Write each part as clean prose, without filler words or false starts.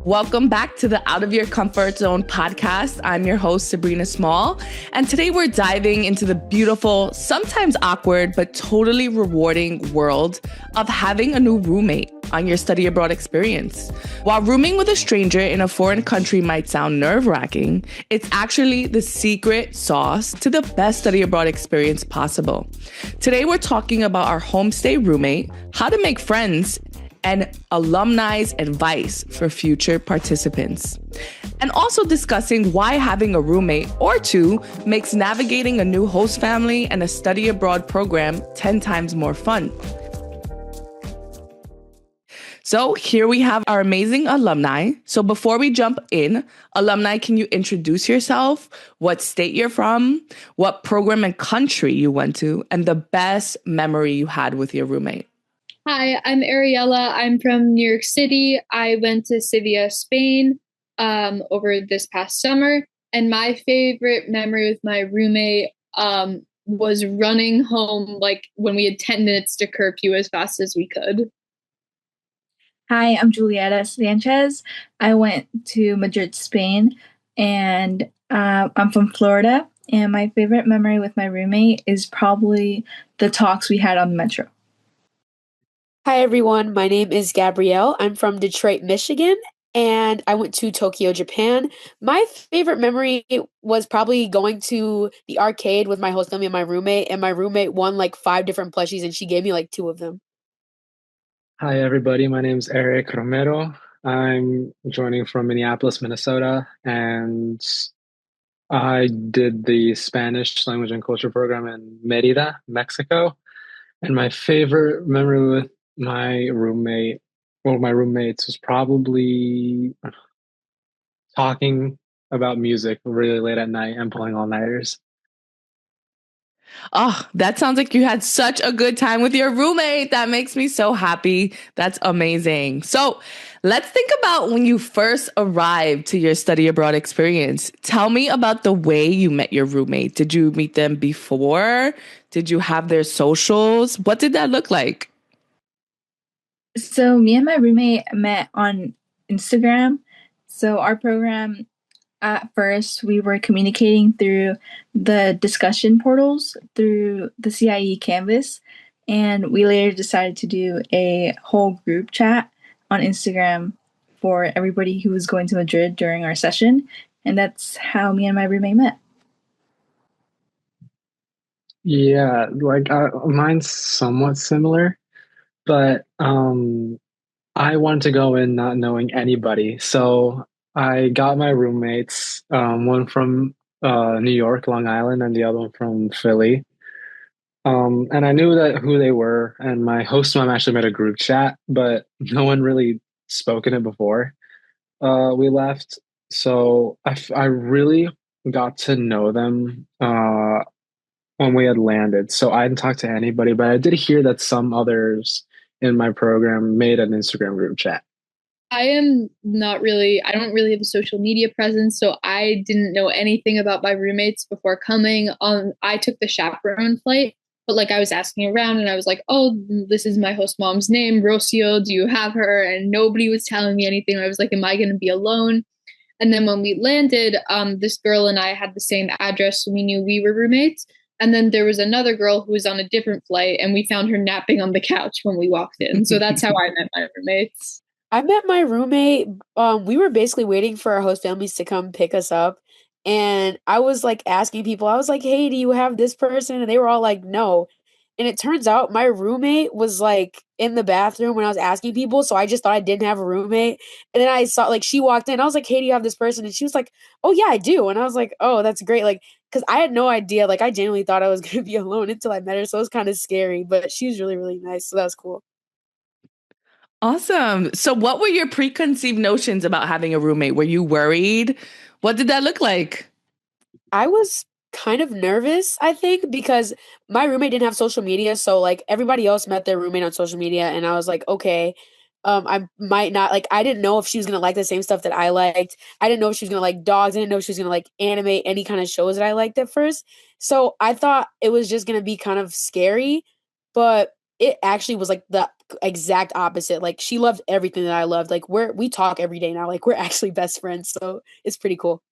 Welcome back to the Out of Your Comfort Zone podcast. I'm your host, Sabrina Small, and today we're diving into the beautiful, sometimes awkward, but totally rewarding world of having a new roommate on your study abroad experience. While rooming with a stranger in a foreign country might sound nerve-wracking, it's actually the secret sauce to the best study abroad experience possible. Today we're talking about our homestay roommate, how to make friends, and alumni's advice for future participants. And also discussing why having a roommate or two makes navigating a new host family and a study abroad program 10 times more fun. So here we have our amazing alumni. So before we jump in, alumni, can you introduce yourself, what state you're from, what program and country you went to, and the best memory you had with your roommate? Hi, I'm Ariella. I'm from New York City. I went to Sevilla, Spain, over this past summer. And my favorite memory with my roommate was running home like when we had 10 minutes to curfew as fast as we could. Hi, I'm Julieta Sanchez. I went to Madrid, Spain, and I'm from Florida. And my favorite memory with my roommate is probably the talks we had on the metro. Hi, everyone. My name is Gabrielle. I'm from Detroit, Michigan, and I went to Tokyo, Japan. My favorite memory was probably going to the arcade with my host family and my roommate won like 5 different plushies, and she gave me like 2 of them. Hi, everybody. My name is Eric Romero. I'm joining from Minneapolis, Minnesota, and I did the Spanish language and culture program in Mérida, Mexico. And my favorite memory with my roommates was probably talking about music really late at night and pulling all-nighters. Oh, that sounds like you had such a good time with your roommate. That makes me so happy. That's amazing. So let's think about when you first arrived to your study abroad experience. Tell me about the way you met your roommate. Did you meet them before? Did you have their socials? What did that look like? So me and my roommate met on Instagram. So our program, at first, we were communicating through the discussion portals through the CIEE Canvas. And we later decided to do a whole group chat on Instagram for everybody who was going to Madrid during our session. And that's how me and my roommate met. Yeah, like mine's somewhat similar, but I wanted to go in not knowing anybody. So I got my roommates, one from New York, Long Island, and the other one from Philly. And I knew that who they were, and my host mom actually made a group chat, but no one really spoke in it before we left. So I really got to know them when we had landed. So I didn't talk to anybody, but I did hear that some others in my program made an Instagram group chat. I don't really have a social media presence, so I didn't know anything about my roommates before coming. I took the chaperone flight, but like I was asking around and I was like, oh, this is my host mom's name, Rocio, do you have her? And nobody was telling me anything. I was like, am I going to be alone? And then when we landed, this girl and I had the same address, so we knew we were roommates. And then there was another girl who was on a different flight, and we found her napping on the couch when we walked in. So that's how I met my roommates. I met my roommate. We were basically waiting for our host families to come pick us up. And I was like asking people, I was like, hey, do you have this person? And they were all like, no. And it turns out my roommate was like in the bathroom when I was asking people. So I just thought I didn't have a roommate. And then I saw like she walked in. I was like, hey, do you have this person? And she was like, oh, yeah, I do. And I was like, oh, that's great. Like, because I had no idea. Like, I genuinely thought I was going to be alone until I met her. So it was kind of scary. But she was really, really nice. So that was cool. Awesome. So what were your preconceived notions about having a roommate? Were you worried? What did that look like? I was kind of nervous, I think, because my roommate didn't have social media. So like everybody else met their roommate on social media. And I was like, okay, I might not like, I didn't know if she was going to like the same stuff that I liked. I didn't know if she was going to like dogs. I didn't know if she was going to like anime, any kind of shows that I liked at first. So I thought it was just going to be kind of scary, but it actually was like the exact opposite. Like she loved everything that I loved. Like we talk every day now. Like we're actually best friends. So it's pretty cool.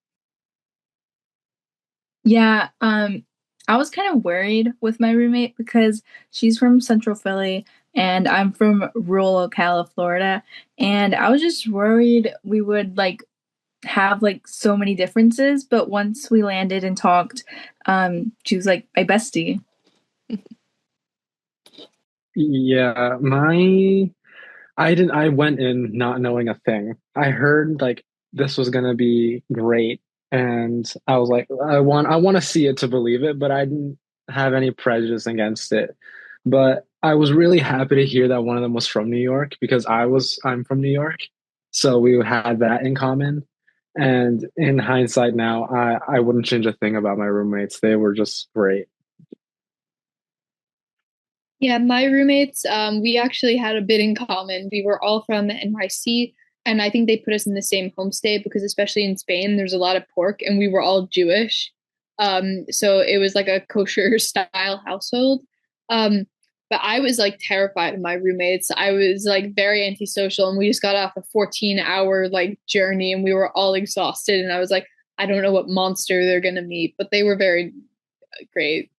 Yeah, I was kind of worried with my roommate because she's from Central Philly and I'm from rural Ocala, Florida, and I was just worried we would like have like so many differences, but once we landed and talked, she was like my bestie. Yeah, my I went in not knowing a thing. I heard like this was gonna be great, and I was like, I want to see it to believe it, but I didn't have any prejudice against it. But I was really happy to hear that one of them was from New York because I'm from New York, so we had that in common. And in hindsight now, I wouldn't change a thing about my roommates. They were just great. Yeah, my roommates, we actually had a bit in common. We were all from NYC, and I think they put us in the same homestay because, especially in Spain, there's a lot of pork, and we were all Jewish. So it was like a kosher style household. Um, but I was like terrified of my roommates. I was like very antisocial, and we just got off a 14-hour like journey, and we were all exhausted. And I was like, I don't know what monster they're gonna meet, but they were very great.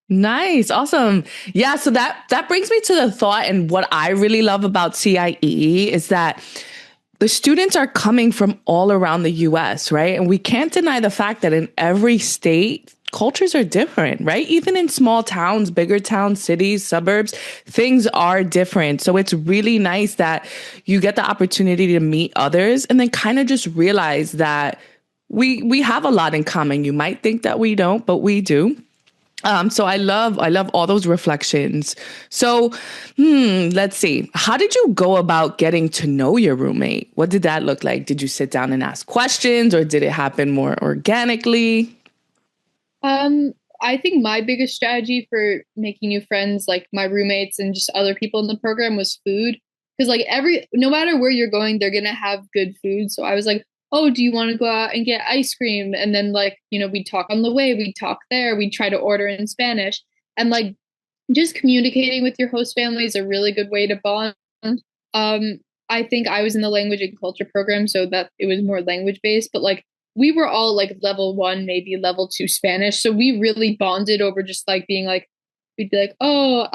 Nice. Awesome. Yeah, so that brings me to the thought, and what I really love about CIEE is that the students are coming from all around the US, right? And we can't deny the fact that in every state, cultures are different, right? Even in small towns, bigger towns, cities, suburbs, things are different. So it's really nice that you get the opportunity to meet others and then kind of just realize that we have a lot in common. You might think that we don't, but we do. So I love all those reflections. So, let's see. How did you go about getting to know your roommate? What did that look like? Did you sit down and ask questions, or did it happen more organically? Um, I think my biggest strategy for making new friends, like my roommates and just other people in the program, was food. Because like no matter where you're going, they're gonna have good food. So I was like, oh, do you want to go out and get ice cream? And then like, we'd talk on the way, we'd talk there, we'd try to order in Spanish. And like just communicating with your host family is a really good way to bond. Um, I think I was in the language and culture program, so that it was more language based, but like we were all like level one, maybe level two Spanish. So we really bonded over just like being like, we'd be like, oh,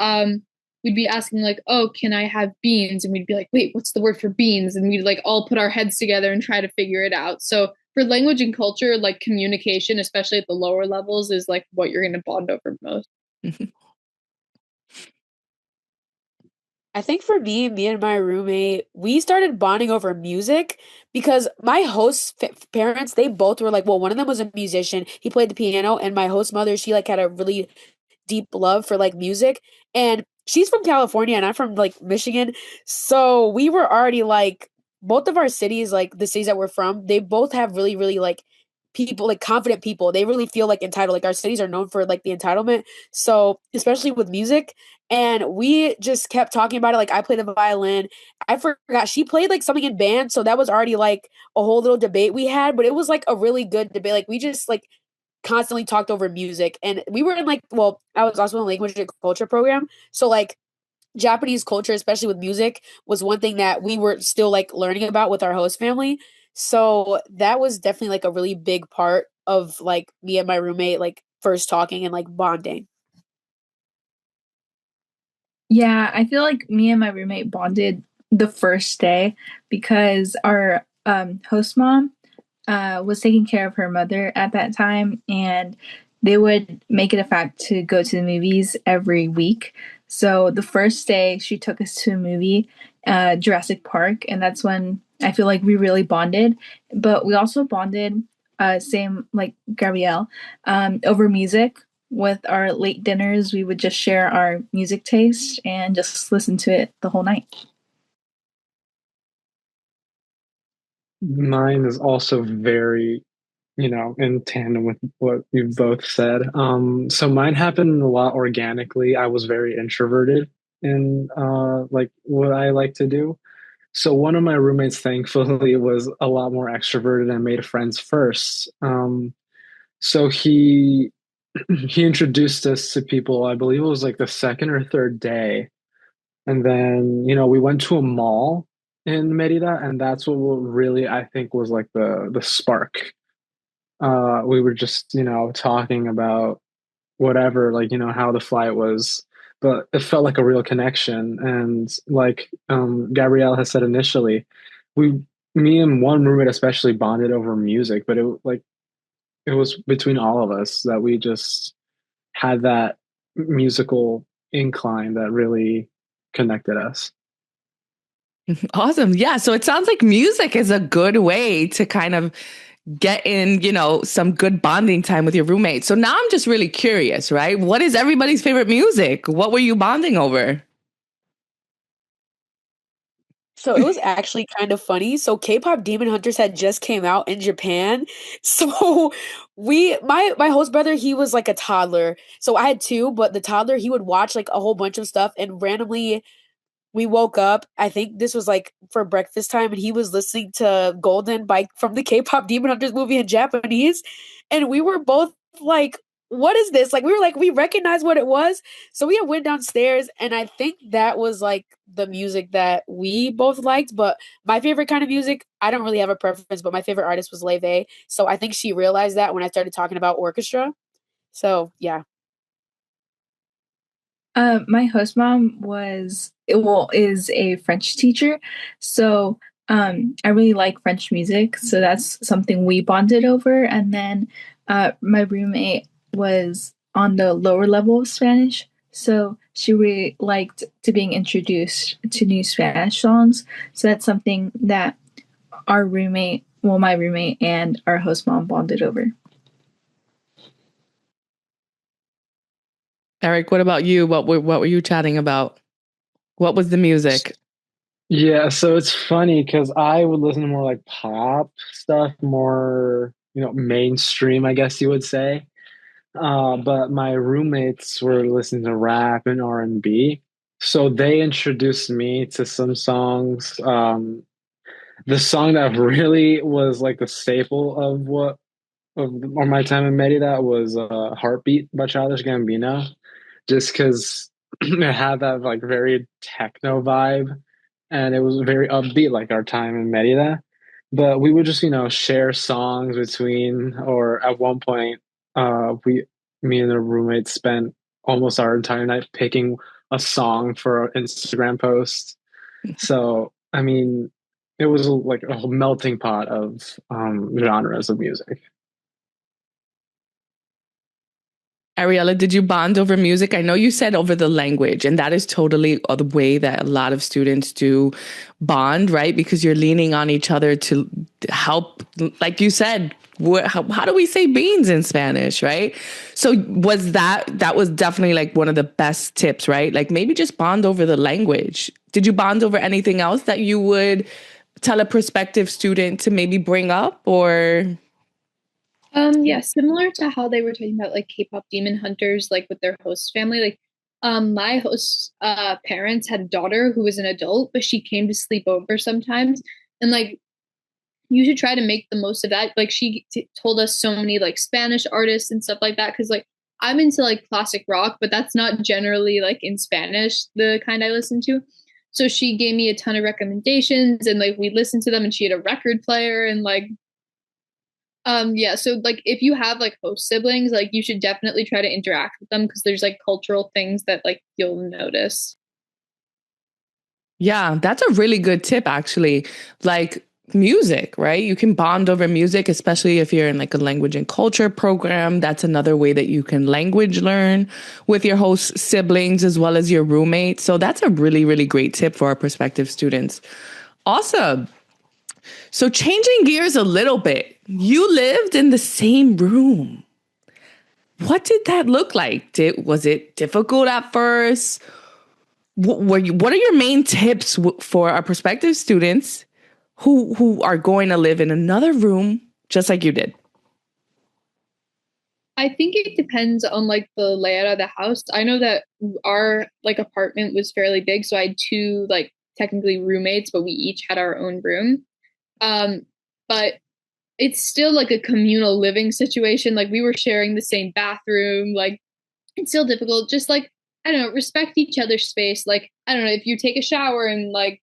we'd be asking like, oh, can I have beans? And we'd be like, wait, what's the word for beans? And we'd like all put our heads together and try to figure it out. So for language and culture, like communication, especially at the lower levels, is like what you're going to bond over most. I think for me and my roommate, we started bonding over music because my host's parents, they both were like, well, one of them was a musician. He played the piano, and my host mother, she like had a really deep love for like music. And she's from California and I'm from like Michigan. So we were already like both of our cities, like the cities that we're from, they both have really, really like people, like confident people. They really feel like entitled. Like our cities are known for like the entitlement. So especially with music. And we just kept talking about it. Like I played the violin. I forgot she played like something in band. So that was already like a whole little debate we had, but it was like a really good debate. Like we just like constantly talked over music. And we were in like, well, I was also in a language and culture program. So like Japanese culture, especially with music, was one thing that we were still like learning about with our host family. So that was definitely like a really big part of like me and my roommate like first talking and like bonding. Yeah, I feel like me and my roommate bonded the first day because our host mom was taking care of her mother at that time, and they would make it a fact to go to the movies every week. So the first day, she took us to a movie, Jurassic Park, and that's when I feel like we really bonded. But we also bonded, same like Gabrielle, over music. With our late dinners, we would just share our music taste and just listen to it the whole night. Mine is also very, in tandem with what you've both said. So mine happened a lot organically. I was very introverted in like what I like to do. So one of my roommates, thankfully, was a lot more extroverted and made friends first. So he he introduced us to people. I believe it was like the second or third day. And then, we went to a mall in Merida, and that's what really, I think, was like the spark. We were just, talking about whatever, like, how the flight was, but it felt like a real connection. And like Gabrielle has said initially, we, me and one roommate especially bonded over music, but it was between all of us that we just had that musical incline that really connected us. Awesome. Yeah. So it sounds like music is a good way to kind of get in, some good bonding time with your roommate. So now I'm just really curious, right? What is everybody's favorite music? What were you bonding over? So it was actually kind of funny. So K-pop Demon Hunters had just came out in Japan. So my host brother, he was like a toddler. So I had two, but the toddler, he would watch like a whole bunch of stuff and randomly we woke up. I think this was like for breakfast time, and he was listening to Golden by from the K-pop Demon Hunters movie in Japanese, and we were both like, "What is this?" Like we were like, we recognized what it was, so we went downstairs, and I think that was like the music that we both liked. But my favorite kind of music, I don't really have a preference, but my favorite artist was Leve, so I think she realized that when I started talking about orchestra. So yeah. My host mom is a French teacher, so I really like French music, so that's something we bonded over. And then my roommate was on the lower level of Spanish, so she really liked to being introduced to new Spanish songs. So that's something that my roommate and our host mom bonded over. Eric, what about you? What were you chatting about? What was the music? Yeah, so it's funny because I would listen to more like pop stuff, more, mainstream, I guess you would say. But my roommates were listening to rap and R&B. So they introduced me to some songs. The song that really was like the staple of my time in Merida was Heartbeat by Childish Gambino, just because it had that like very techno vibe and it was very upbeat like our time in Merida. But we would just, share songs between, or at one point, me and the roommates spent almost our entire night picking a song for an Instagram post. So, I mean, it was like a whole melting pot of genres of music. Ariella, did you bond over music? I know you said over the language, and that is totally the way that a lot of students do bond, right? Because you're leaning on each other to help, like you said, how do we say beans in Spanish, right? So that was definitely like one of the best tips, right? Like maybe just bond over the language. Did you bond over anything else that you would tell a prospective student to maybe bring up or? Yeah, similar to how they were talking about like K-pop Demon Hunters, like with their host family. Like, my host parents had a daughter who was an adult, but she came to sleep over sometimes, and like you should try to make the most of that. Like told us so many like Spanish artists and stuff like that, because like I'm into like classic rock, but that's not generally like in Spanish the kind I listen to. So she gave me a ton of recommendations, and like we listened to them, and she had a record player, and like yeah, so like if you have like host siblings, like you should definitely try to interact with them because there's like cultural things that like you'll notice. Yeah, that's a really good tip, actually. Like music, right? You can bond over music, especially if you're in like a language and culture program. That's another way that you can language learn with your host siblings as well as your roommate. So that's a really, really great tip for our prospective students. Awesome. So changing gears a little bit, you lived in the same room. What did that look like? Was it difficult at first? What are your main tips for our prospective students who are going to live in another room just like you did? I think it depends on like the layout of the house. I know that our like apartment was fairly big, so I had two like technically roommates, but we each had our own room. Um, but it's still like a communal living situation. Like we were sharing the same bathroom. Like it's still difficult. Just like I don't know, respect each other's space. Like, I don't know, if you take a shower and like,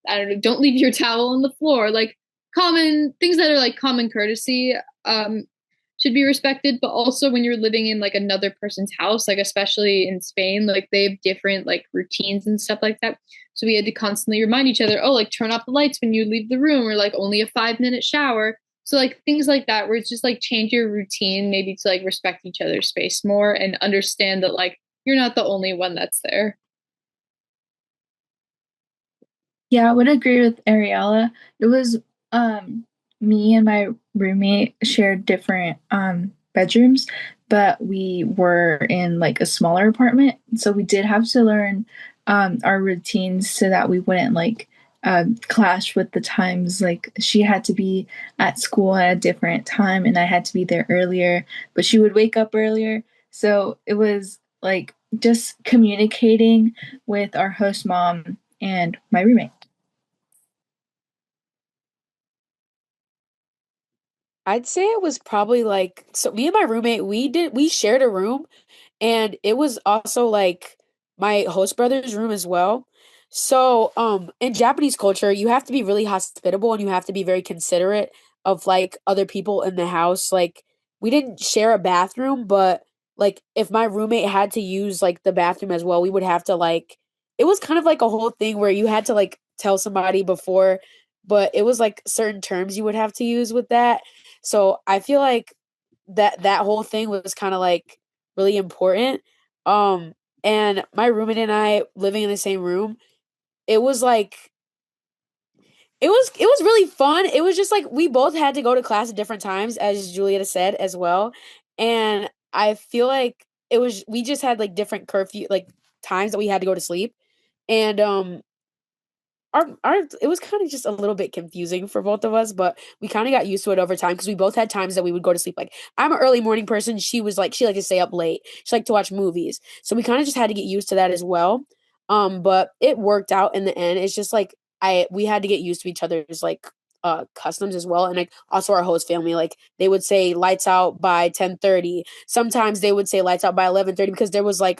I don't know, don't leave your towel on the floor. Like common things that are like common courtesy should be respected. But also when you're living in like another person's house, like especially in Spain, like they have different like routines and stuff like that. So we had to constantly remind each other, oh, like turn off the lights when you leave the room, or like only a 5-minute shower. So like things like that, where it's just like change your routine, maybe to like respect each other's space more and understand that like you're not the only one that's there. Yeah, I would agree with Ariella. It was me and my roommate shared different bedrooms, but we were in like a smaller apartment. So we did have to learn our routines so that we wouldn't like clash with the times. Like she had to be at school at a different time and I had to be there earlier, but she would wake up earlier. So it was like just communicating with our host mom and my roommate. I'd say it was probably like, so me and my roommate, we shared a room, and it was also like my host brother's room as well. So, in Japanese culture, you have to be really hospitable and you have to be very considerate of like other people in the house. Like we didn't share a bathroom, but like if my roommate had to use like the bathroom as well, we would have to like, it was kind of like a whole thing where you had to like tell somebody before, but it was like certain terms you would have to use with that. So I feel like that whole thing was kind of like really important. Um, and my roommate and I living in the same room, it was like it was really fun. It was just like we both had to go to class at different times, as Julieta said as well. And I feel like it was we just had like different curfew like times that we had to go to sleep. And our it was kind of just a little bit confusing for both of us, but we kind of got used to it over time because we both had times that we would go to sleep. Like I'm an early morning person. She was like she liked to stay up late. She liked to watch movies. So we kind of just had to get used to that as well. But it worked out in the end. It's just like I we had to get used to each other's like customs as well. And like also our host family, like they would say lights out by 10:30. Sometimes they would say lights out by 11:30 because there was like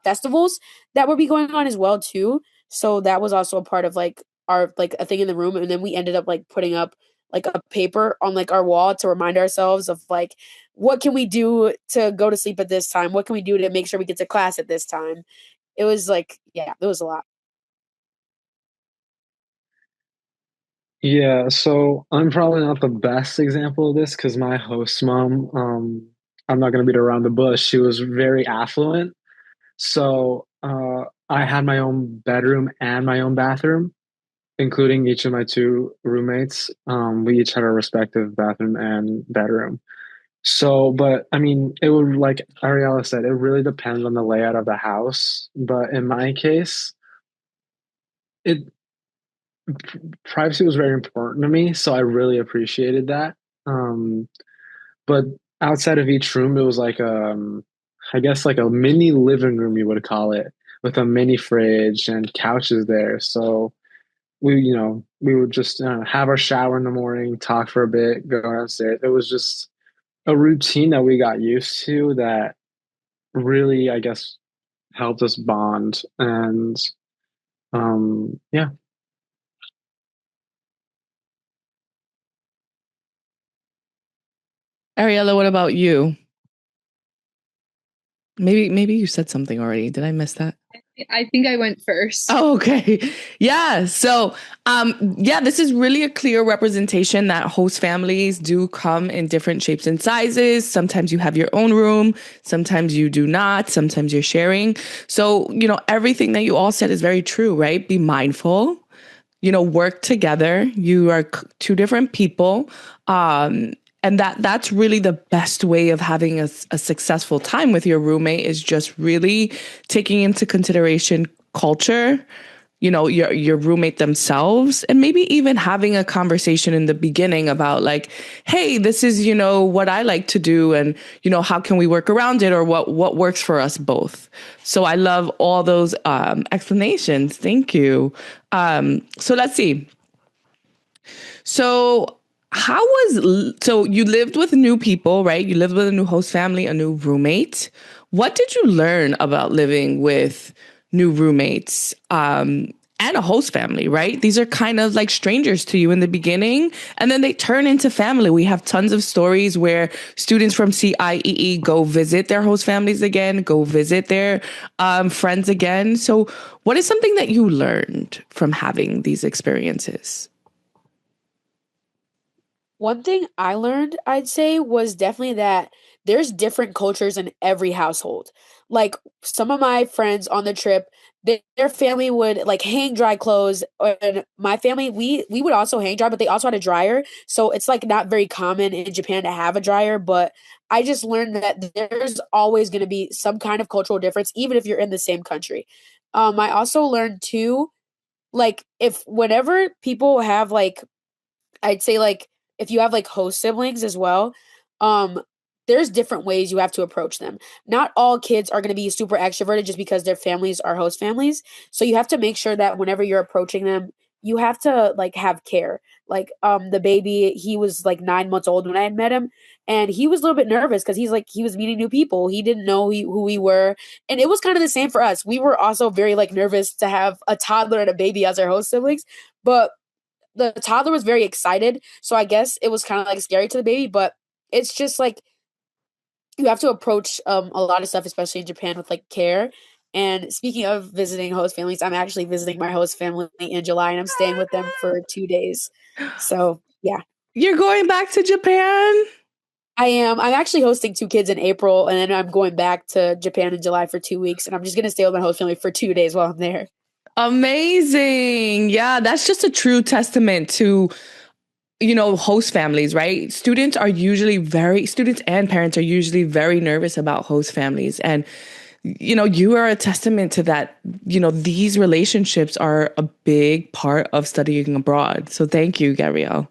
festivals that would be going on as well too. So that was also a part of like our like a thing in the room, and then we ended up like putting up like a paper on like our wall to remind ourselves of like what can we do to go to sleep at this time? What can we do to make sure we get to class at this time? It was like yeah, it was a lot. Yeah, so I'm probably not the best example of this because my host mom, I'm not going to beat around the bush. She was very affluent. So I had my own bedroom and my own bathroom, including each of my two roommates. We each had our respective bathroom and bedroom. So, but I mean, it would, like Ariella said, it really depends on the layout of the house. But in my case, it privacy was very important to me, so I really appreciated that. Um, but outside of each room, it was like I guess like a mini living room you would call it, with a mini fridge and couches there. So we would just have our shower in the morning, talk for a bit, go downstairs. It was just a routine that we got used to that really, I guess, helped us bond. And yeah. Ariella, what about you? Maybe you said something already. Did I miss that? I think I went first. Oh, okay. Yeah. So, yeah, this is really a clear representation that host families do come in different shapes and sizes. Sometimes you have your own room. Sometimes you do not. Sometimes you're sharing. So, everything that you all said is very true, right? Be mindful, work together. You are two different people. And that's really the best way of having a successful time with your roommate is just really taking into consideration culture, your roommate themselves, and maybe even having a conversation in the beginning about like, hey, this is, what I like to do, and how can we work around it, or what works for us both. So I love all those explanations. Thank you. So let's see. So so you lived with new people, right? You lived with a new host family, a new roommate. What did you learn about living with new roommates and a host family, right? These are kind of like strangers to you in the beginning, and then they turn into family. We have tons of stories where students from CIEE go visit their host families again, go visit their friends again. So, what is something that you learned from having these experiences? One thing I learned, I'd say, was definitely that there's different cultures in every household. Like some of my friends on the trip, their family would like hang dry clothes, and my family we would also hang dry, but they also had a dryer. So it's like not very common in Japan to have a dryer, but I just learned that there's always going to be some kind of cultural difference, even if you're in the same country. I also learned too, like if whenever people have like I'd say like if you have like host siblings as well, um, there's different ways you have to approach them. Not all kids are going to be super extroverted just because their families are host families. So you have to make sure that whenever you're approaching them, you have to like have care. Like the baby, he was like 9 months old when I had met him, and he was a little bit nervous because he's like he was meeting new people. He didn't know who we were, and it was kind of the same for us. We were also very like nervous to have a toddler and a baby as our host siblings, but the toddler was very excited, so I guess it was kind of like scary to the baby, but it's just like you have to approach a lot of stuff, especially in Japan, with like care. And speaking of visiting host families, I'm actually visiting my host family in July, and I'm staying with them for 2 days. So yeah, You're going back to Japan? I am. I'm actually hosting two kids in April, and then I'm going back to Japan in July for 2 weeks, and I'm just gonna stay with my host family for 2 days while I'm there. Amazing. Yeah, that's just a true testament to, host families, right? Students and parents are usually very nervous about host families. And, you are a testament to that. These relationships are a big part of studying abroad. So thank you, Gabrielle.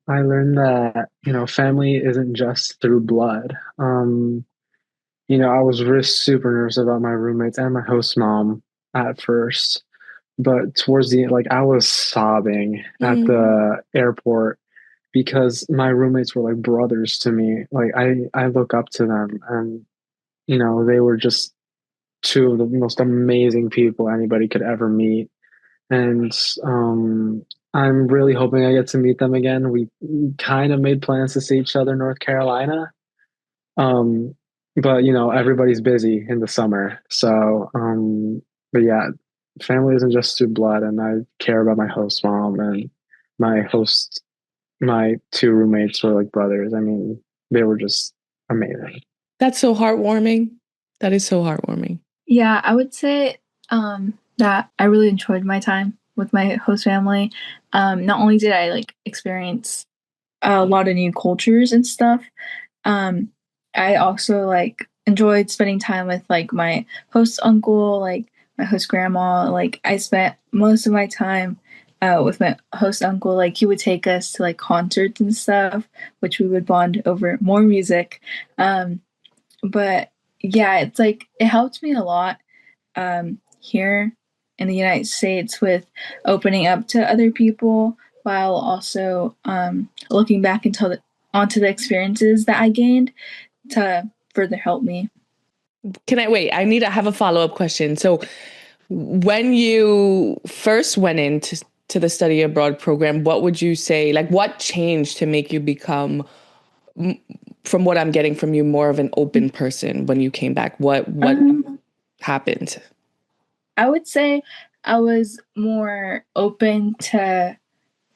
I learned that, family isn't just through blood. I was really super nervous about my roommates and my host mom at first, but towards the end, like I was sobbing at the airport because my roommates were like brothers to me. Like I look up to them, and they were just two of the most amazing people anybody could ever meet. And I'm really hoping I get to meet them again. We kind of made plans to see each other in North Carolina. Um, but everybody's busy in the summer. So, but yeah, family isn't just through blood, and I care about my host mom and my two roommates were like brothers. I mean, they were just amazing. That's so heartwarming. That is so heartwarming. Yeah, I would say that I really enjoyed my time with my host family. Not only did I like experience a lot of new cultures and stuff, I also like enjoyed spending time with like my host uncle, like my host grandma. Like I spent most of my time with my host uncle. Like he would take us to like concerts and stuff, which we would bond over more music. But yeah, it's like it helped me a lot here in the United States with opening up to other people while also looking back onto the experiences that I gained to further help me. Can I wait? I have a follow-up question. So when you first went into to the study abroad program, what would you say, like what changed to make you become, from what I'm getting from you, more of an open person when you came back? What happened? I would say I was more open to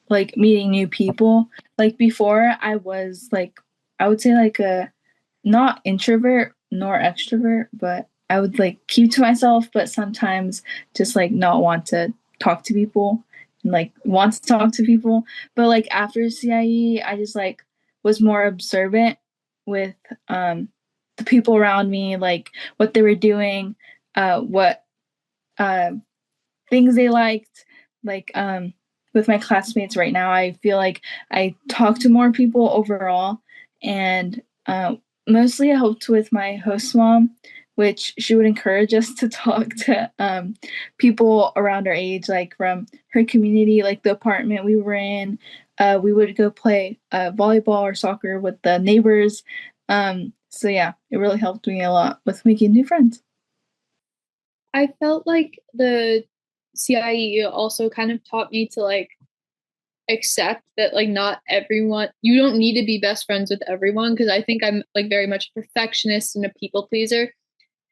like meeting new people. Like before I was like I would say like a not introvert nor extrovert, but I would like keep to myself, but sometimes just like not want to talk to people and like want to talk to people. But like after CIE, I just like was more observant with the people around me, like what they were doing, what uh things they liked. Like with my classmates right now, I feel like I talk to more people overall, and mostly I helped with my host mom, which she would encourage us to talk to people around our age, like from her community, like the apartment we were in. We would go play volleyball or soccer with the neighbors. So yeah, it really helped me a lot with making new friends. I felt like the CIE also kind of taught me to like accept that like not everyone, you don't need to be best friends with everyone, because I think I'm like very much a perfectionist and a people pleaser,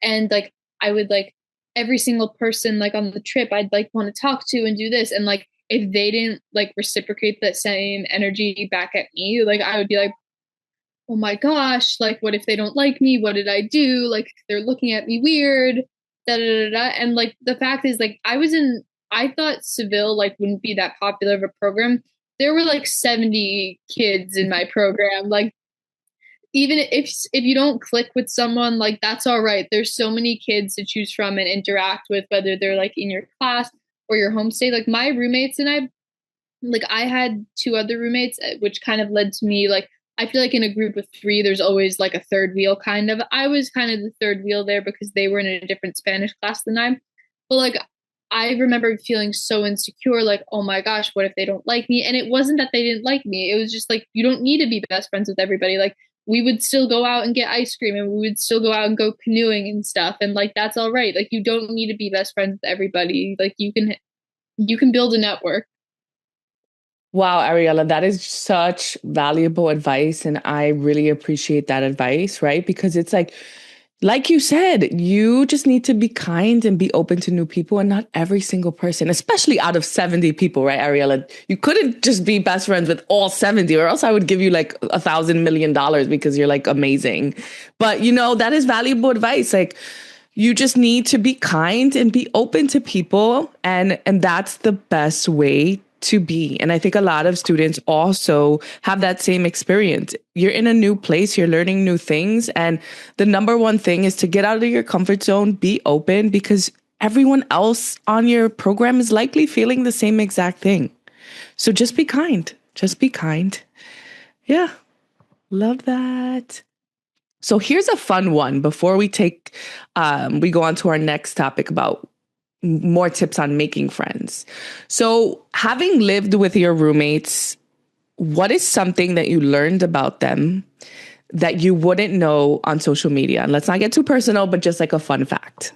and like I would like every single person like on the trip I'd like want to talk to and do this, and like if they didn't like reciprocate that same energy back at me, like I would be like, oh my gosh, like what if they don't like me? What did I do? Like they're looking at me weird. Da, da, da, da. And like the fact is, like I thought Seville like wouldn't be that popular of a program. There were like 70 kids in my program. Like even if you don't click with someone, like that's all right. There's so many kids to choose from and interact with, whether they're like in your class or your homestay. Like my roommates and I, like I had two other roommates, which kind of led to me like I feel like in a group of three, there's always like a third wheel kind of. I was kind of the third wheel there because they were in a different Spanish class than I. But like I remember feeling so insecure, like, oh my gosh, what if they don't like me? And it wasn't that they didn't like me. It was just like you don't need to be best friends with everybody. Like we would still go out and get ice cream and we would still go out and go canoeing and stuff. And like that's all right. Like you don't need to be best friends with everybody. Like you can build a network. Wow, Ariella, that is such valuable advice. And I really appreciate that advice, right? Because it's like you said, you just need to be kind and be open to new people, and not every single person, especially out of 70 people, right, Ariella? You couldn't just be best friends with all 70, or else I would give you like $1,000,000,000 because you're like amazing. But that is valuable advice. Like, you just need to be kind and be open to people, and that's the best way to be. And I think a lot of students also have that same experience. You're in a new place, you're learning new things, and the number one thing is to get out of your comfort zone, be open, because everyone else on your program is likely feeling the same exact thing. So just be kind. Just be kind. Yeah. Love that. So here's a fun one before we go on to our next topic about more tips on making friends. So having lived with your roommates, what is something that you learned about them that you wouldn't know on social media? And let's not get too personal, but just like a fun fact.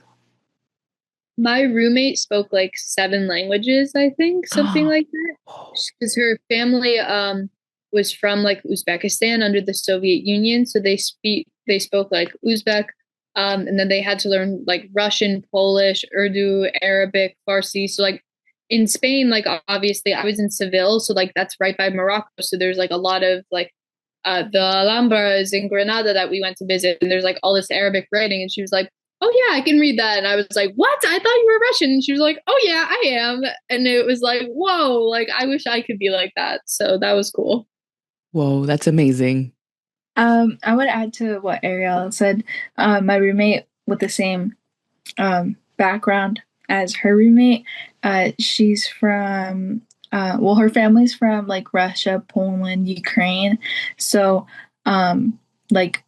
My roommate spoke like 7 languages, I think, something like that. Because her family was from like Uzbekistan under the Soviet Union, so they spoke like Uzbek, and then they had to learn like Russian, Polish, Urdu, Arabic, Farsi. So like in Spain, like obviously I was in Seville, so like that's right by Morocco. So there's like a lot of like the Alhambras in Granada that we went to visit, and there's like all this Arabic writing, and she was like, oh yeah, I can read that. And I was like, what? I thought you were Russian. And she was like, oh yeah, I am. And it was like, whoa, like I wish I could be like that. So that was cool. Whoa, that's amazing. I would add to what Ariel said. My roommate with the same background as her roommate, she's from her family's from like Russia, Poland, Ukraine. So like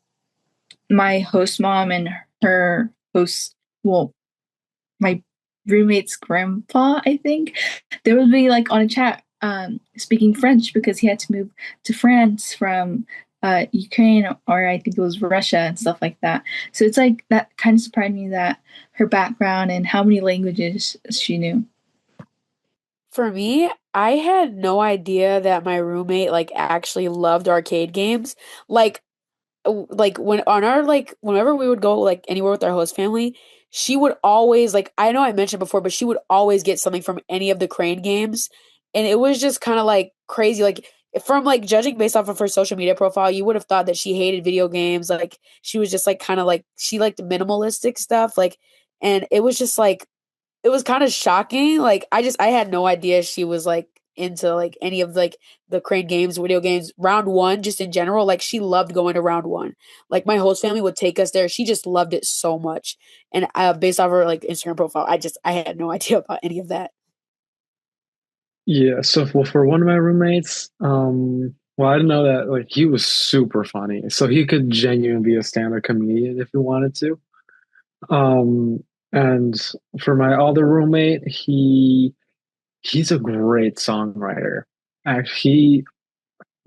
my host mom and her host, my roommate's grandpa, I think, they would be like on a chat speaking French because he had to move to France from Ukraine, or I think it was Russia and stuff like that. So it's like that kind of surprised me, that her background and how many languages she knew. For me, I had no idea that my roommate like actually loved arcade games. Like when on our like whenever we would go like anywhere with our host family, she would always like, I know I mentioned before, but she would always get something from any of the Crane games, and it was just kind of like crazy. Like from like judging based off of her social media profile, you would have thought that she hated video games. Like she was just like kind of like she liked minimalistic stuff. Like, and it was just like it was kind of shocking. Like I had no idea she was like into like any of like the Crane games, video games, round one, just in general. Like she loved going to round one. Like my host family would take us there. She just loved it so much. And based off her like Instagram profile, I had no idea about any of that. Yeah, so for one of my roommates, well, I didn't know that like he was super funny. So he could genuinely be a stand-up comedian if he wanted to. Um, and for my other roommate, he's a great songwriter. Actually,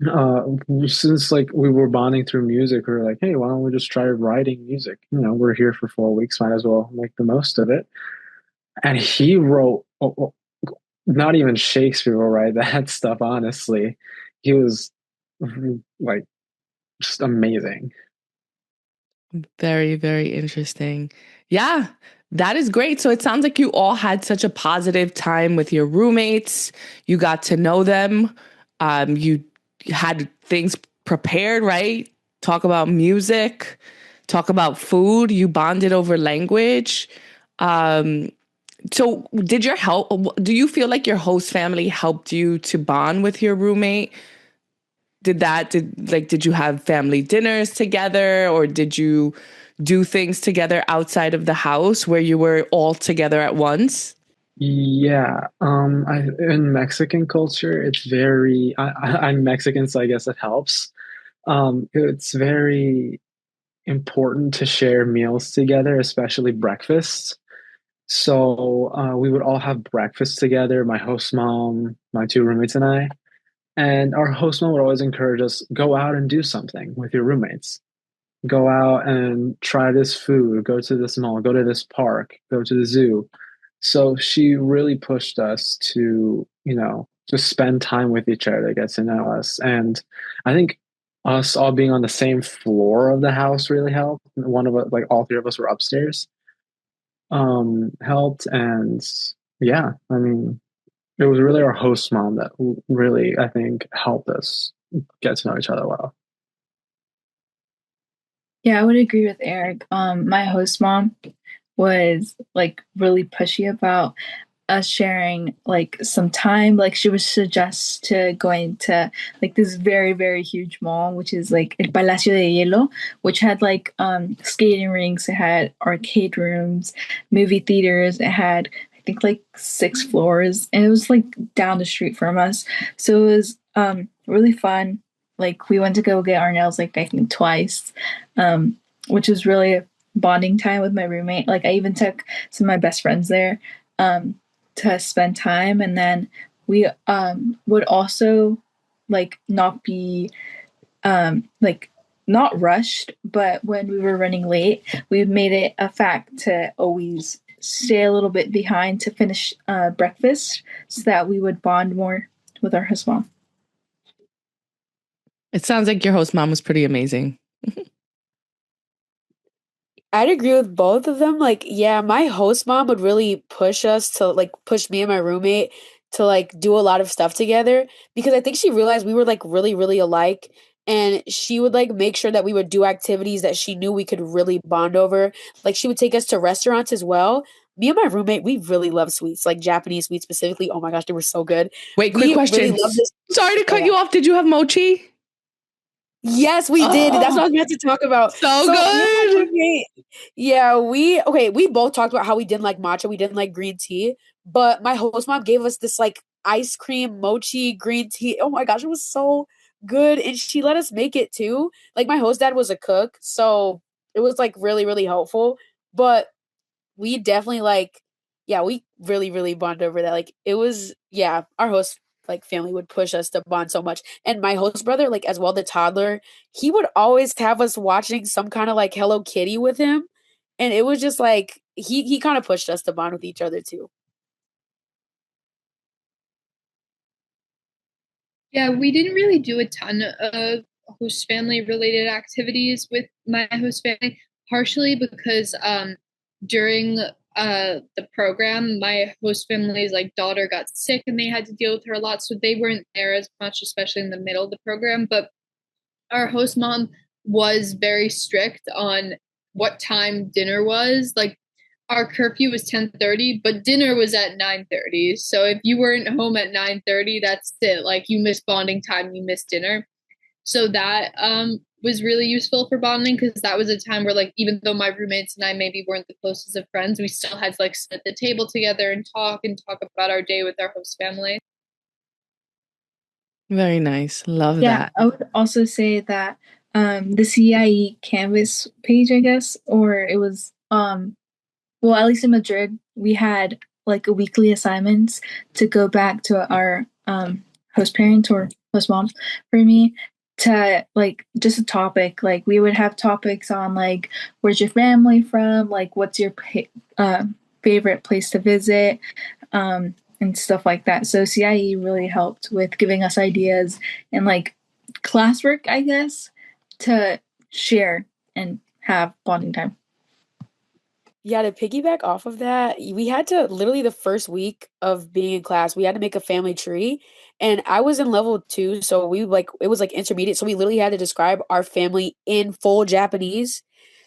uh, since like we were bonding through music, we were like, hey, why don't we just try writing music? We're here for 4 weeks, might as well make the most of it. And he wrote, not even Shakespeare will write that stuff, honestly. He was like just amazing. Very, very interesting. Yeah, that is great. So it sounds like you all had such a positive time with your roommates. You got to know them. You had things prepared, right? Talk about music, talk about food. You bonded over language. Um, so do you feel like your host family helped you to bond with your roommate? Did you have family dinners together, or did you do things together outside of the house where you were all together at once? Yeah, in Mexican culture, it's very. I'm Mexican, so I guess it helps. It's very important to share meals together, especially breakfast. So we would all have breakfast together, my host mom, my two roommates, and I. And our host mom would always encourage us, go out and do something with your roommates. Go out and try this food, go to this mall, go to this park, go to the zoo. So she really pushed us to, just spend time with each other, get to know us. And I think us all being on the same floor of the house really helped. One of us, like all three of us were upstairs, helped. And yeah, I mean, it was really our host mom that really, I think, helped us get to know each other well. Yeah, I would agree with Eric. My host mom was like really pushy about us sharing like some time. Like she would suggest to going to like this very, very huge mall, which is like El Palacio de Hielo, which had like skating rinks, it had arcade rooms, movie theaters, it had I think like 6 floors, and it was like down the street from us. So it was really fun. Like we went to go get our nails like I think twice, which was really a bonding time with my roommate. Like I even took some of my best friends there. To spend time, and then we would also like not be like not rushed, but when we were running late we made it a fact to always stay a little bit behind to finish breakfast so that we would bond more with our host mom. It sounds like your host mom was pretty amazing. I'd agree with both of them. Like, yeah, my host mom would really push us to like push me and my roommate to like do a lot of stuff together because I think she realized we were like really, really alike. And she would like make sure that we would do activities that she knew we could really bond over. Like, she would take us to restaurants as well. Me and my roommate, we really love sweets, like Japanese sweets specifically. Oh my gosh, they were so good. Wait, quick We really question. love this. Sorry to Oh, cut yeah. you off. Did you have mochi? Yes, we did. That's what I Oh, was meant to talk about. so So me and my good. roommate, yeah, we both talked about how we didn't like matcha, we didn't like green tea, but my host mom gave us this like ice cream mochi green tea. Oh my gosh, it was so good, and she let us make it too. Like my host dad was a cook, so it was like really, really helpful. But we definitely like, yeah, we really, really bonded over that. Like it was, yeah, our host like family would push us to bond so much. And my host brother, like as well, the toddler, he would always have us watching some kind of like Hello Kitty with him. And it was just like he kind of pushed us to bond with each other too. Yeah, we didn't really do a ton of host family related activities with my host family, partially because during the program, my host family's like daughter got sick and they had to deal with her a lot, so they weren't there as much, especially in the middle of the program. But our host mom was very strict on what time dinner was. Like our curfew was 10:30, but dinner was at 9:30. So if you weren't home at 9:30, that's it. Like you missed bonding time, you missed dinner. So that was really useful for bonding because that was a time where like even though my roommates and I maybe weren't the closest of friends, we still had to like sit at the table together and talk about our day with our host family. Very nice. Love Yeah, that. I would also say that the CIE Canvas page, I guess, or it was well, at least in Madrid, we had like a weekly assignments to go back to our host parents or host mom for me to like just a topic. Like we would have topics on like where's your family from, like what's your favorite place to visit, and stuff like that. So CIE really helped with giving us ideas and like classwork, I guess, to share and have bonding time. Yeah, to piggyback off of that, we had to literally the first week of being in class, we had to make a family tree. And I was in level 2, so we like it was like intermediate. So we literally had to describe our family in full Japanese.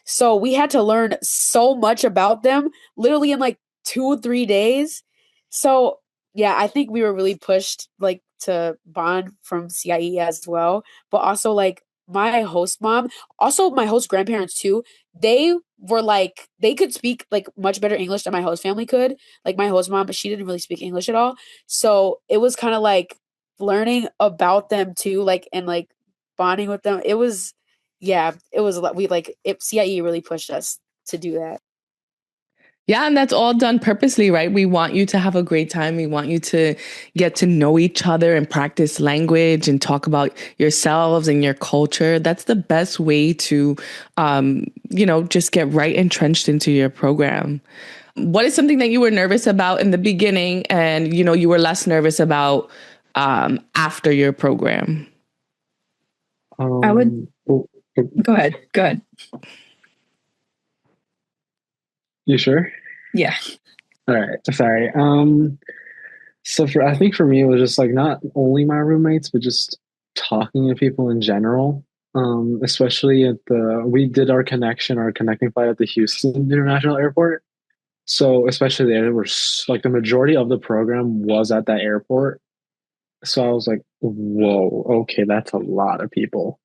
So we had to learn so much about them literally in like 2 or 3 days. So yeah, I think we were really pushed like to bond from CIE as well. But also like my host mom, also my host grandparents too, they were like they could speak like much better English than my host family could. Like my host mom, but she didn't really speak English at all. So it was kind of like learning about them too, like and like bonding with them. It was yeah, it was a lot. We like it CIE really pushed us to do that. Yeah, and that's all done purposely, right? We want you to have a great time. We want you to get to know each other and practice language and talk about yourselves and your culture. That's the best way to, just get right entrenched into your program. What is something that you were nervous about in the beginning and, you were less nervous about after your program? I would go ahead. Go ahead. You sure? Yeah. All right. Sorry. So I think for me, it was just like not only my roommates, but just talking to people in general. Especially we did our connecting flight at the Houston International Airport. So especially there, like the majority of the program was at that airport. So I was like, whoa, okay, that's a lot of people.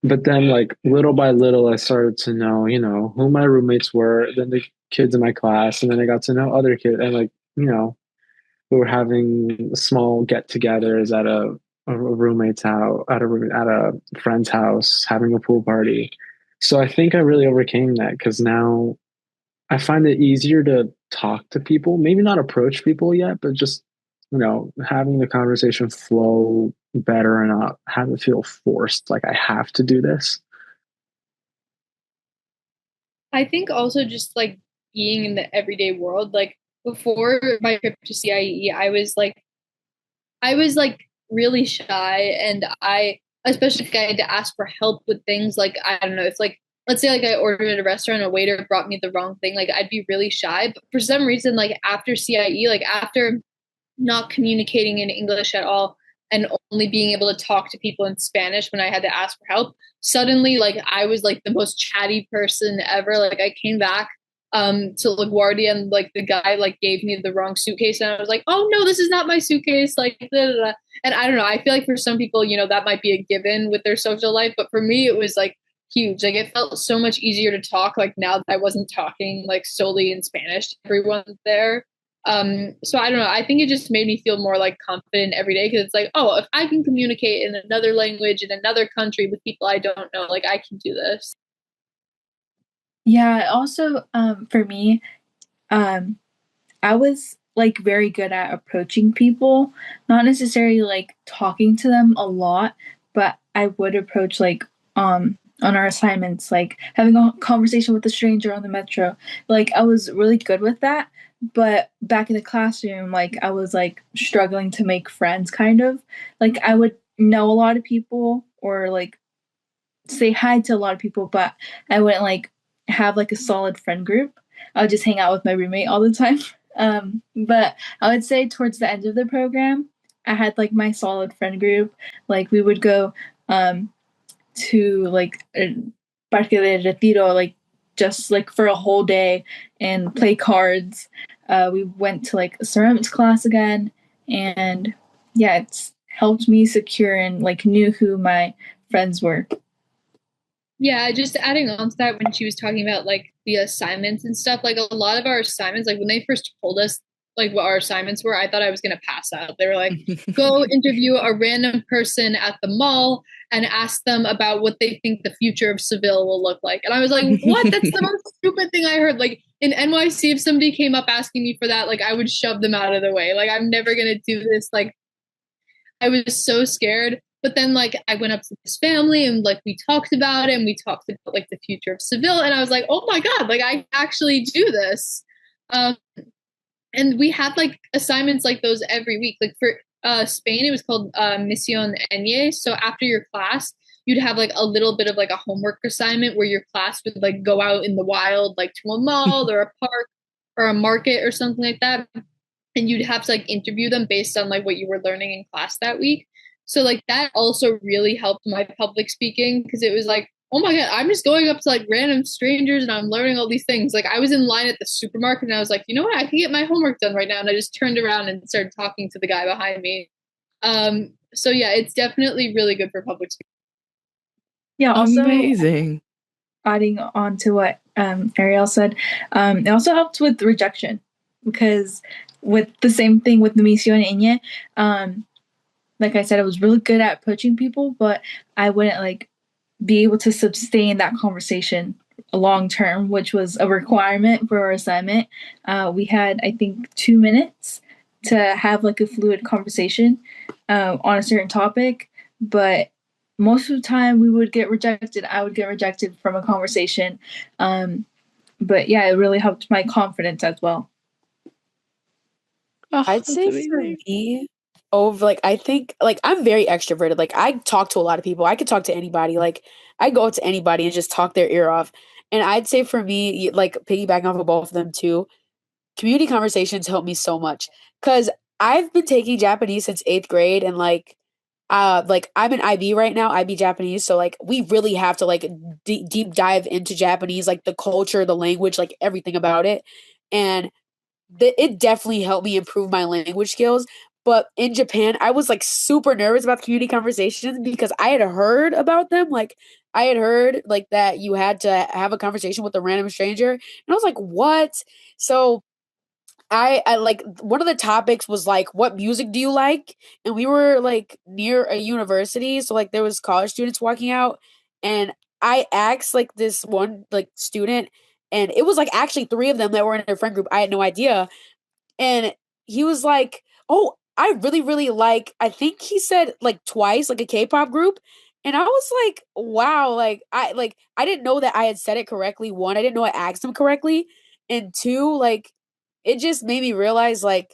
But then like little by little, I started to know, who my roommates were, then the kids in my class, and then I got to know other kids, and like, we were having small get-togethers at a roommate's house, at a friend's house, having a pool party. So I think I really overcame that because now I find it easier to talk to people, maybe not approach people yet, but just, having the conversation flow better and not have it feel forced, like I have to do this. I think also just like being in the everyday world, like before my trip to CIE, I was like really shy, and especially if I had to ask for help with things, like I don't know, if like let's say like I ordered at a restaurant, a waiter brought me the wrong thing, like I'd be really shy. But for some reason, like after CIE, like after not communicating in English at all and only being able to talk to people in Spanish when I had to ask for help, suddenly like I was like the most chatty person ever. Like I came back to LaGuardia, and like the guy like gave me the wrong suitcase, and I was like, oh no, this is not my suitcase, like da, da, da. And I don't know, I feel like for some people, that might be a given with their social life, but for me it was like huge. Like it felt so much easier to talk like now that I wasn't talking like solely in Spanish to everyone there. So I don't know, I think it just made me feel more like confident every day, because it's like, oh, if I can communicate in another language in another country with people I don't know, like I can do this. Yeah, also for me, I was like very good at approaching people, not necessarily like talking to them a lot, but I would approach like on our assignments, like having a conversation with a stranger on the metro. Like I was really good with that. But back in the classroom, like I was like struggling to make friends kind of. Like I would know a lot of people or like say hi to a lot of people, but I wouldn't like have like a solid friend group. I would just hang out with my roommate all the time. But I would say towards the end of the program, I had like my solid friend group. Like we would go to like Parque de Retiro, like just like for a whole day and play cards. We went to like a ceramics class again, and yeah, it's helped me secure and like knew who my friends were. Yeah, just adding on to that, when she was talking about like the assignments and stuff, like a lot of our assignments, like when they first told us like what our assignments were, I thought I was gonna pass out. They were like, go interview a random person at the mall and ask them about what they think the future of Seville will look like. And I was like, what? That's the most stupid thing I heard. Like in NYC, if somebody came up asking me for that, like I would shove them out of the way. Like I'm never gonna do this. Like I was so scared. But then like I went up to this family and like we talked about it and we talked about like the future of Seville and I was like, oh my God, like I actually do this. Um, and we had like assignments like those every week. Like for Spain, it was called Mission Enye. So after your class, you'd have like a little bit of like a homework assignment where your class would like go out in the wild, like to a mall or a park or a market or something like that. And you'd have to like interview them based on like what you were learning in class that week. So like that also really helped my public speaking because it was like, oh my God, I'm just going up to like random strangers and I'm learning all these things. Like I was in line at the supermarket and I was like, you know what, I can get my homework done right now. And I just turned around and started talking to the guy behind me. So yeah, it's definitely really good for public speaking. Yeah, also Amazing. adding on to what Ariel said, it also helped with rejection because with the same thing with the Mission Inye, like I said, I was really good at approaching people, but I wouldn't like be able to sustain that conversation long term, which was a requirement for our assignment. We had, I think, 2 minutes to have like a fluid conversation on a certain topic, but most of the time we would get rejected. I would get rejected from a conversation. But yeah, it really helped my confidence as well. Oh, I'd that's say for amazing. me, over like I think like I'm very extroverted. Like I talk to a lot of people. I could talk to anybody. Like I go up to anybody and just talk their ear off. And I'd say for me, like piggybacking off of both of them too, community conversations help me so much because I've been taking Japanese since 8th grade and like I'm in IB right now, IB Japanese. So like we really have to like deep dive into Japanese, like the culture, the language, like everything about it. And it definitely helped me improve my language skills. But in Japan, I was like super nervous about community conversations because I had heard about them. Like I had heard like that you had to have a conversation with a random stranger, and I was like, "What?" So I like one of the topics was like, "What music do you like?" And we were like near a university, so like there was college students walking out, and I asked like this one like student, and it was like actually three of them that were in their friend group. I had no idea, and he was like, "Oh, I really, really like," I think he said like twice, like a K-pop group. And I was like, wow, I didn't know that I had said it correctly. One, I didn't know I asked him correctly. And two, like it just made me realize like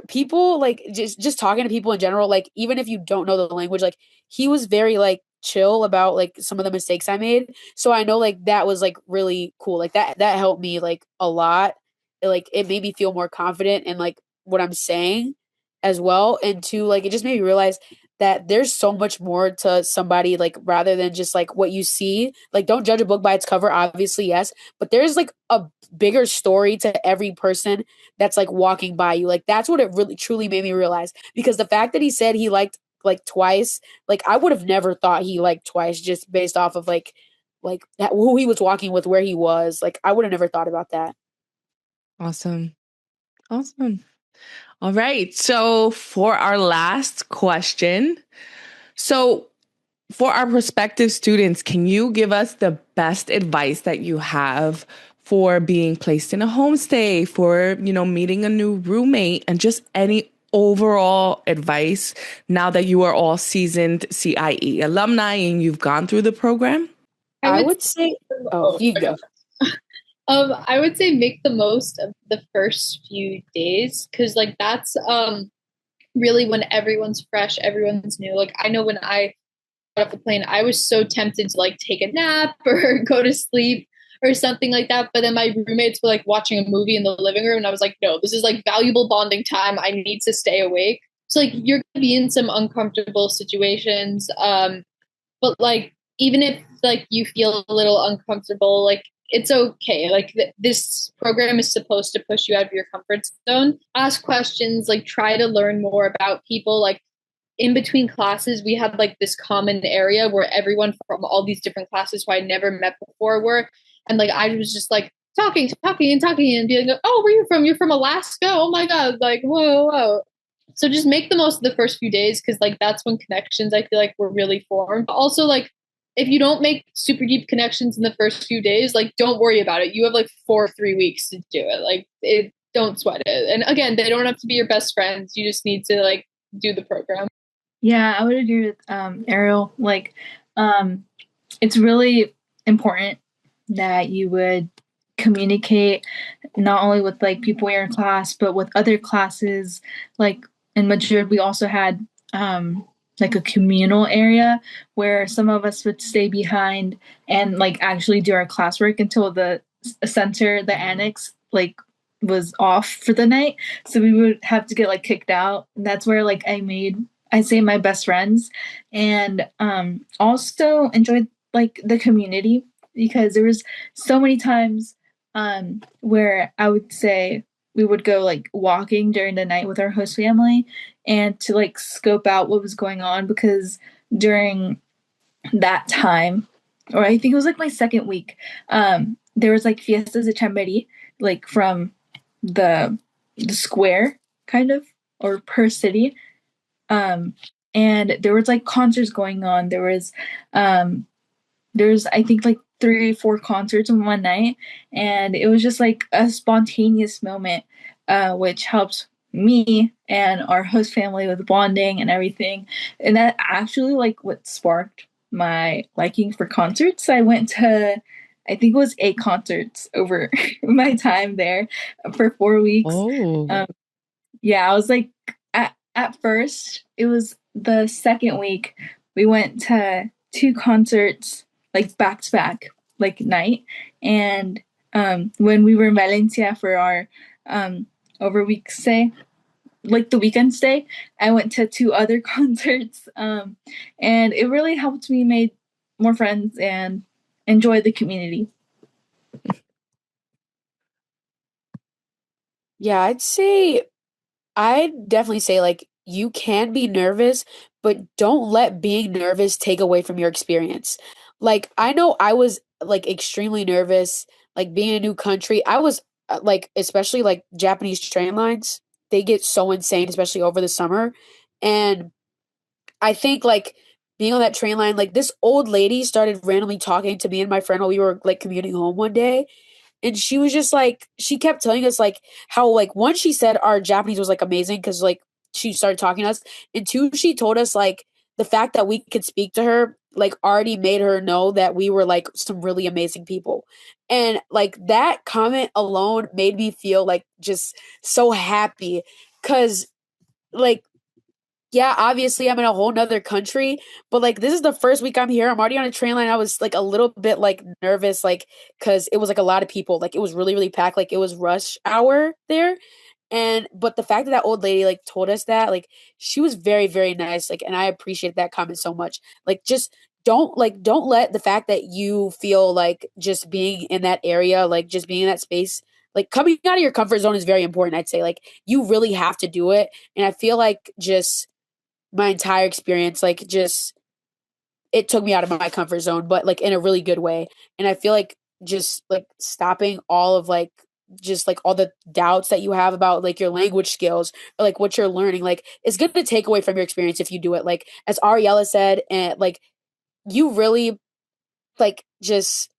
people like just talking to people in general, like even if you don't know the language, like he was very like chill about like some of the mistakes I made. So I know like that was like really cool. Like that helped me like a lot. Like it made me feel more confident in like what I'm saying as well. And two, like it just made me realize that there's so much more to somebody, like rather than just like what you see. Like don't judge a book by its cover, obviously, yes, but there's like a bigger story to every person that's like walking by you. Like that's what it really truly made me realize. Because the fact that he said he liked like twice, like I would have never thought he liked twice just based off of like that, who he was walking with, where he was. Like I would have never thought about that. Awesome. Awesome. All right. So for our last question, so for our prospective students, can you give us the best advice that you have for being placed in a homestay, for, meeting a new roommate, and just any overall advice now that you are all seasoned CIE alumni and you've gone through the program? I would say, oh, you go. I would say make the most of the first few days because like that's really when everyone's fresh, everyone's new. Like I know when I got off the plane, I was so tempted to like take a nap or go to sleep or something like that. But then my roommates were like watching a movie in the living room, and I was like, no, this is like valuable bonding time. I need to stay awake. So like you're gonna be in some uncomfortable situations, but like even if like you feel a little uncomfortable, like it's okay. Like this program is supposed to push you out of your comfort zone. Ask questions, like try to learn more about people. Like in between classes, we had like this common area where everyone from all these different classes who I never met before were. And like I was just like talking and being like, oh, where are you from? You're from Alaska? Oh my God. Like, whoa. So just make the most of the first few days because like that's when connections I feel like were really formed. But also like if you don't make super deep connections in the first few days, like don't worry about it. You have like 4 or 3 weeks to do it. Like it don't sweat it. And again, they don't have to be your best friends. You just need to like do the program. Yeah, I would agree with Ariel. Like, it's really important that you would communicate not only with like people in your class, but with other classes. Like in Madrid, we also had like a communal area where some of us would stay behind and like actually do our classwork until the center, the annex, like was off for the night. So we would have to get like kicked out. And that's where like I say my best friends, and also enjoyed like the community because there was so many times where I would say we would go like walking during the night with our host family and to like scope out what was going on because during that time, or I think it was like my second week, there was like fiestas de chamberí, like from the the square kind of or per city, um, and there was like concerts going on. There's I think like 3 or 4 concerts in one night, and it was just like a spontaneous moment, which helped me and our host family with bonding and everything. And that actually like what sparked my liking for concerts. I went to I think it was 8 concerts over my time there for 4 weeks. Oh. Yeah, I was like at first it was the second week we went to 2 concerts like back to back like night, and when we were in Valencia for our um over week stay, like the weekend stay, I went to 2 other concerts, and it really helped me make more friends and enjoy the community. Yeah, I'd definitely say like you can be nervous, but don't let being nervous take away from your experience. Like I know I was like extremely nervous, like being in a new country. I was like especially like Japanese train lines, they get so insane, especially over the summer. And I think like being on that train line, like this old lady started randomly talking to me and my friend while we were like commuting home one day, and she was just like she kept telling us like how like one she said our Japanese was like amazing because like she started talking to us, and two she told us like the fact that we could speak to her like already made her know that we were like some really amazing people. And like that comment alone made me feel like just so happy because like yeah, obviously I'm in a whole nother country, but like this is the first week I'm here. I'm already on a train line. I was like a little bit like nervous, like because it was like a lot of people. Like it was really, really packed. Like it was rush hour there. And but the fact that that old lady like told us that, like she was very, very nice. Like, and I appreciate that comment so much. Like just don't let the fact that you feel like just being in that area, like just being in that space, like coming out of your comfort zone is very important. I'd say like you really have to do it. And I feel like just my entire experience like just it took me out of my comfort zone but like in a really good way. And I feel like just like stopping all of like just like all the doubts that you have about like your language skills or like what you're learning like it's going to take away from your experience if you do it like as Ariella said. And like you really like just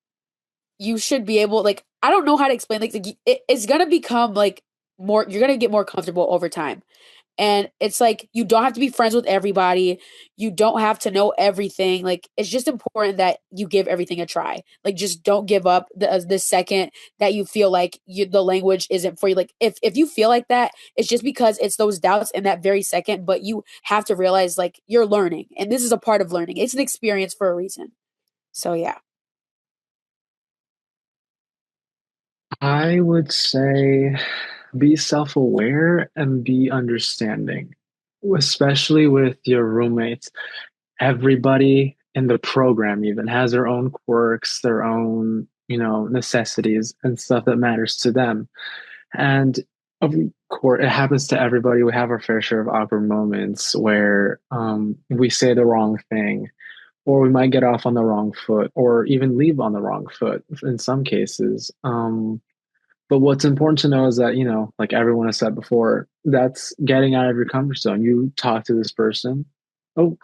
you should be able like I don't know how to explain like it's going to become like more you're going to get more comfortable over time. And it's like you don't have to be friends with everybody. You don't have to know everything. Like it's just important that you give everything a try. Like just don't give up the second that you feel like the language isn't for you. Like if you feel like that, it's just because it's those doubts in that very second. But you have to realize like you're learning, and this is a part of learning. It's an experience for a reason. So yeah. I would say be self-aware and be understanding, especially with your roommates. Everybody in the program even has their own quirks, their own, necessities and stuff that matters to them. And of course, it happens to everybody. We have our fair share of awkward moments where we say the wrong thing, or we might get off on the wrong foot, or even leave on the wrong foot in some cases. But what's important to know is that, like everyone has said before, that's getting out of your comfort zone. You talk to this person. Oh,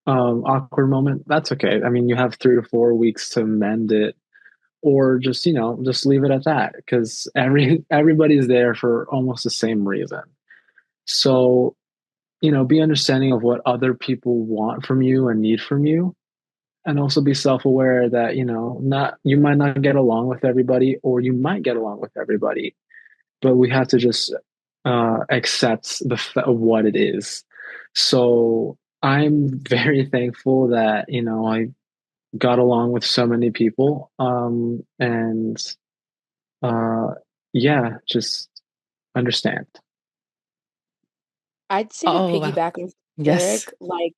awkward moment. That's okay. I mean, you have 3 to 4 weeks to mend it, or just, just leave it at that because everybody's there for almost the same reason. So be understanding of what other people want from you and need from you, and also be self-aware that, not you might not get along with everybody, or you might get along with everybody, but we have to just accept what it is. So I'm very thankful that, I got along with so many people. And uh, yeah, just understand. I'd say to Oh, wow. piggyback with Yes. Derek, like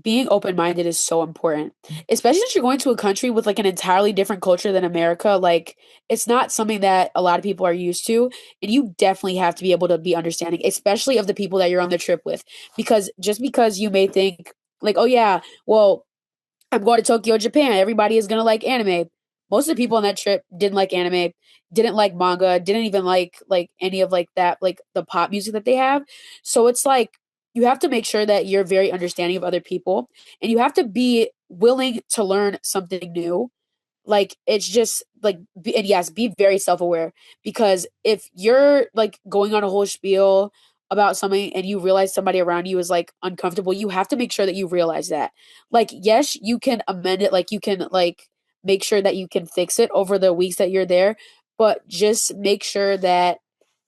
being open-minded is so important, especially since you're going to a country with like an entirely different culture than America. Like it's not something that a lot of people are used to, and you definitely have to be able to be understanding, especially of the people that you're on the trip with, because just because you may think like, oh yeah, well, I'm going to Tokyo, Japan. Everybody is going to like anime. Most of the people on that trip didn't like anime, didn't like manga, didn't even like any of like that, like the pop music that they have. So it's like you have to make sure that you're very understanding of other people, and you have to be willing to learn something new. Like it's just like and yes, be very self-aware, because if you're like going on a whole spiel about something and you realize somebody around you is like uncomfortable, you have to make sure that you realize that. Like yes, you can amend it, like you can like make sure that you can fix it over the weeks that you're there, but just make sure that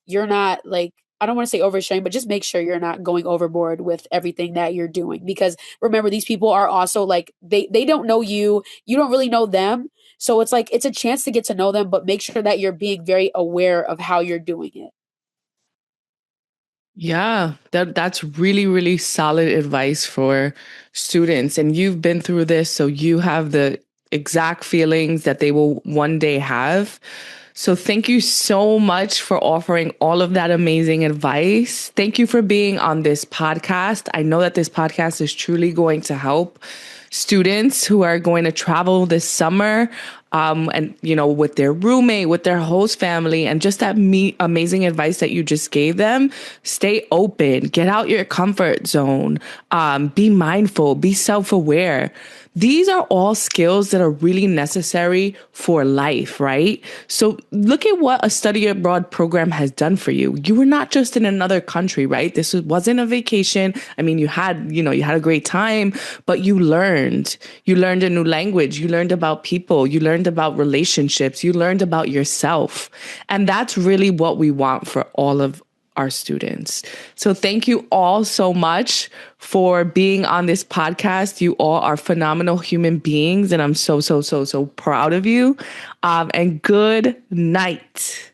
you're not like, I don't want to say oversharing, but just make sure you're not going overboard with everything that you're doing. Because remember, these people are also like they don't know you, you don't really know them. So it's like it's a chance to get to know them, but make sure that you're being very aware of how you're doing it. Yeah, that's really, really solid advice for students. And you've been through this, so you have the exact feelings that they will one day have. So thank you so much for offering all of that amazing advice. Thank you for being on this podcast. I know that this podcast is truly going to help students who are going to travel this summer, and with their roommate, with their host family, and just that amazing advice that you just gave them. Stay open, get out your comfort zone, be mindful, be self-aware. These are all skills that are really necessary for life, right? So look at what a study abroad program has done for you. You were not just in another country, right? Wasn't a vacation. I mean, you had a great time, but you learned a new language. You learned about people. You learned about relationships. You learned about yourself. And that's really what we want for all of our students. So thank you all so much for being on this podcast. You all are phenomenal human beings, and I'm so, so, so, so proud of you. And good night.